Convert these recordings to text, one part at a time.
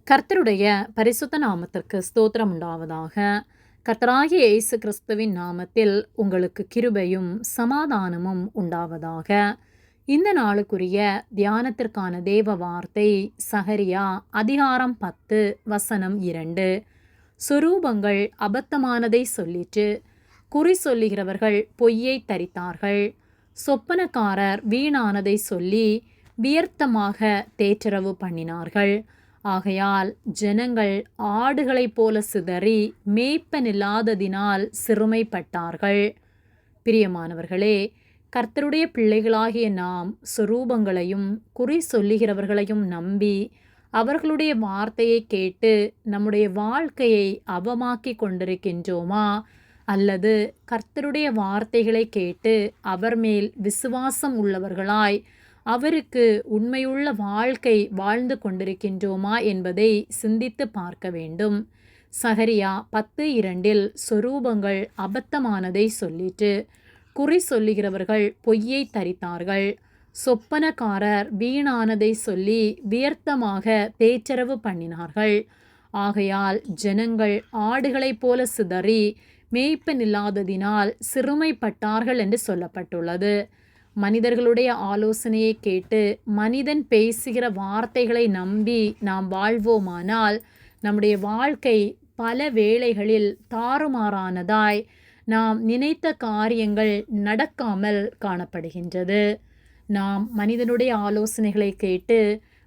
கர்த்தருடைய பரிசுத்த நாமத்திற்கு ஸ்தோத்திரம் உண்டாவதாக. கர்த்தராகிய இயேசு கிறிஸ்துவின் நாமத்தில் உங்களுக்கு கிருபையும் சமாதானமும் உண்டாவதாக. இந்த நாளுக்குரிய தியானத்திற்கான தேவ வார்த்தை சகரியா அதிகாரம் 10 வசனம் 2. சொரூபங்கள் அபத்தமானதை சொல்லிற்று, குறி சொல்லுகிறவர்கள் பொய்யை தரித்தார்கள். சொப்பனக்காரர் வீணானதை சொல்லி வியர்த்தமாக தேற்றரவு பண்ணினார்கள். ஆகையால் ஜனங்கள் ஆடுகளைப் போல சிதறி மேய்ப்பனில்லாததினால் சிறுமைப்பட்டார்கள். பிரியமானவர்களே, கர்த்தருடைய பிள்ளைகளாகிய நாம் சொரூபங்களையும் குறி சொல்லுகிறவர்களையும் நம்பி அவர்களுடைய வார்த்தையை கேட்டு நம்முடைய வாழ்க்கையை அவமாக்கி கொண்டிருக்கின்றோமா? அல்லது கர்த்தருடைய வார்த்தைகளை கேட்டு அவர் மேல் விசுவாசம் உள்ளவர்களாய் அவருக்கு உண்மையுள்ள வாழ்க்கை வாழ்ந்து கொண்டிருக்கின்றோமா என்பதை சிந்தித்து பார்க்க வேண்டும். சகரியா 10:2 சொரூபங்கள் அபத்தமானதை சொல்லிற்று, குறி சொல்லுகிறவர்கள் பொய்யை தரித்தார்கள். சொப்பனக்காரர் வீணானதை சொல்லி வியர்த்தமாக பேச்சரவு பண்ணினார்கள். ஆகையால் ஜனங்கள் ஆடுகளைப் போல சிதறி மேய்ப்பனில்லாததினால் சிறுமைப்பட்டார்கள் என்று சொல்லப்பட்டுள்ளது. மனிதர்களுடைய ஆலோசனையை கேட்டு மனிதன் பேசுகிற வார்த்தைகளை நம்பி நாம் வாழ்வோமானால் நம்முடைய வாழ்க்கை பல வேளைகளில் தாறுமாறானதாய், நாம் நினைத்த காரியங்கள் நடக்காமல் காணப்படுகின்றது. நாம் மனிதனுடைய ஆலோசனைகளை கேட்டு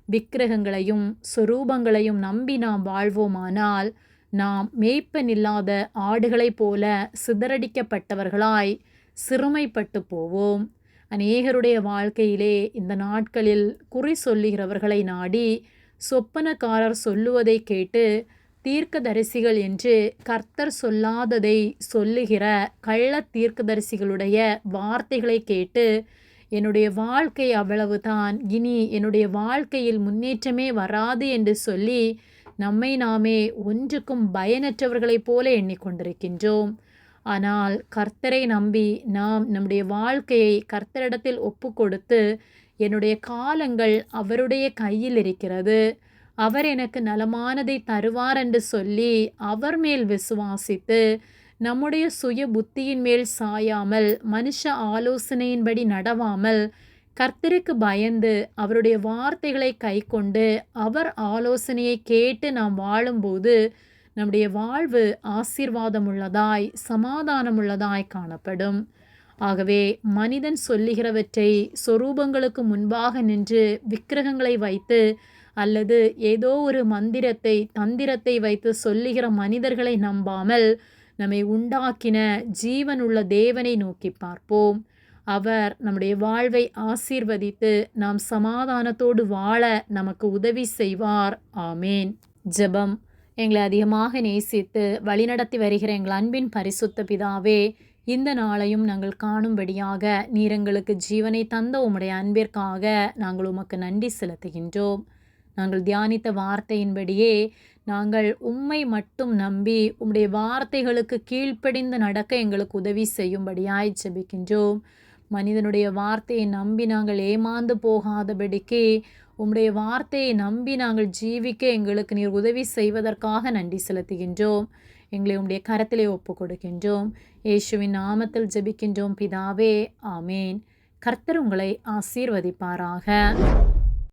விக்கிரகங்களையும் சொரூபங்களையும் நம்பி நாம் வாழ்வோமானால் நாம் மேய்ப்பனில்லாத ஆடுகளைப் போல சிதறடிக்கப்பட்டவர்களாய் சிறுமைப்பட்டு போவோம். அநேகருடைய வாழ்க்கையிலே இந்த நாட்களில் குறி சொல்லுகிறவர்களை நாடி சொப்பனக்காரர் சொல்லுவதை கேட்டு தீர்க்கதரிசிகள் என்று கர்த்தர் சொல்லாததை சொல்லுகிற கள்ள தீர்க்கதரிசிகளுடைய வார்த்தைகளை கேட்டு என்னுடைய வாழ்க்கை அவ்வளவுதான், இனி என்னுடைய வாழ்க்கையில் முன்னேற்றமே வராது என்று சொல்லி நம்மை நாமே ஒன்றுக்கும் பயனற்றவர்களைப் போல எண்ணிக்கொண்டிருக்கின்றோம். ஆனால் கர்த்தரை நம்பி நாம் நம்முடைய வாழ்க்கையை கர்த்தரிடத்தில் ஒப்பு கொடுத்து, என்னுடைய காலங்கள் அவருடைய கையில் இருக்கிறது, அவர் எனக்கு நலமானதை தருவார் என்று சொல்லி அவர் மேல் விசுவாசித்து நம்முடைய சுய புத்தியின் மேல் சாயாமல் மனுஷ ஆலோசனையின்படி நடவாமல் கர்த்தருக்கு பயந்து அவருடைய வார்த்தைகளை கைக்கொண்டு அவர் ஆலோசனையை கேட்டு நாம் வாழும்போது நம்முடைய வாழ்வு ஆசீர்வாதமுள்ளதாய் சமாதானமுள்ளதாய் காணப்படும். ஆகவே மனிதன் சொல்லுகிறவற்றை சொரூபங்களுக்கு முன்பாக நின்று விக்கிரகங்களை வைத்து அல்லது ஏதோ ஒரு மந்திரத்தை தந்திரத்தை வைத்து சொல்லுகிற மனிதர்களை நம்பாமல் நம்மை உண்டாக்கின ஜீவனுள்ள தேவனை நோக்கி பார்ப்போம். அவர் நம்முடைய வாழ்வை ஆசீர்வதித்து நாம் சமாதானத்தோடு வாழ நமக்கு உதவி செய்வார். ஆமேன். ஜெபம். எங்களை அதிகமாக நேசித்து வழிநடத்தி வருகிற எங்கள் அன்பின் பரிசுத்த பிதாவே, இந்த நாளையும் நாங்கள் காணும்படியாக நீர் எங்களுக்கு ஜீவனை தந்த உம்முடைய அன்பிற்காக நாங்கள் உமக்கு நன்றி செலுத்துகின்றோம். நாங்கள் தியானித்த வார்த்தையின்படியே நாங்கள் உம்மை மட்டும் நம்பி உம்முடைய வார்த்தைகளுக்கு கீழ்ப்படிந்து நடக்க எங்களுக்கு உதவி செய்யும்படியாய் ஜெபிக்கின்றோம். மனிதனுடைய வார்த்தையை நம்பி நாங்கள் ஏமாந்து போகாதபடிக்கு உம்முடைய வார்த்தையை நம்பி நாங்கள் ஜீவிக்க எங்களுக்கு நீர் உதவி செய்வதற்காக நன்றி செலுத்துகின்றோம். எங்களை உம்முடைய கரத்திலே ஒப்பு கொடுக்கின்றோம். இயேசுவின் நாமத்தில் ஜெபிக்கின்றோம் பிதாவே. ஆமேன். கர்த்தர் உங்களை ஆசீர்வதிப்பாராக.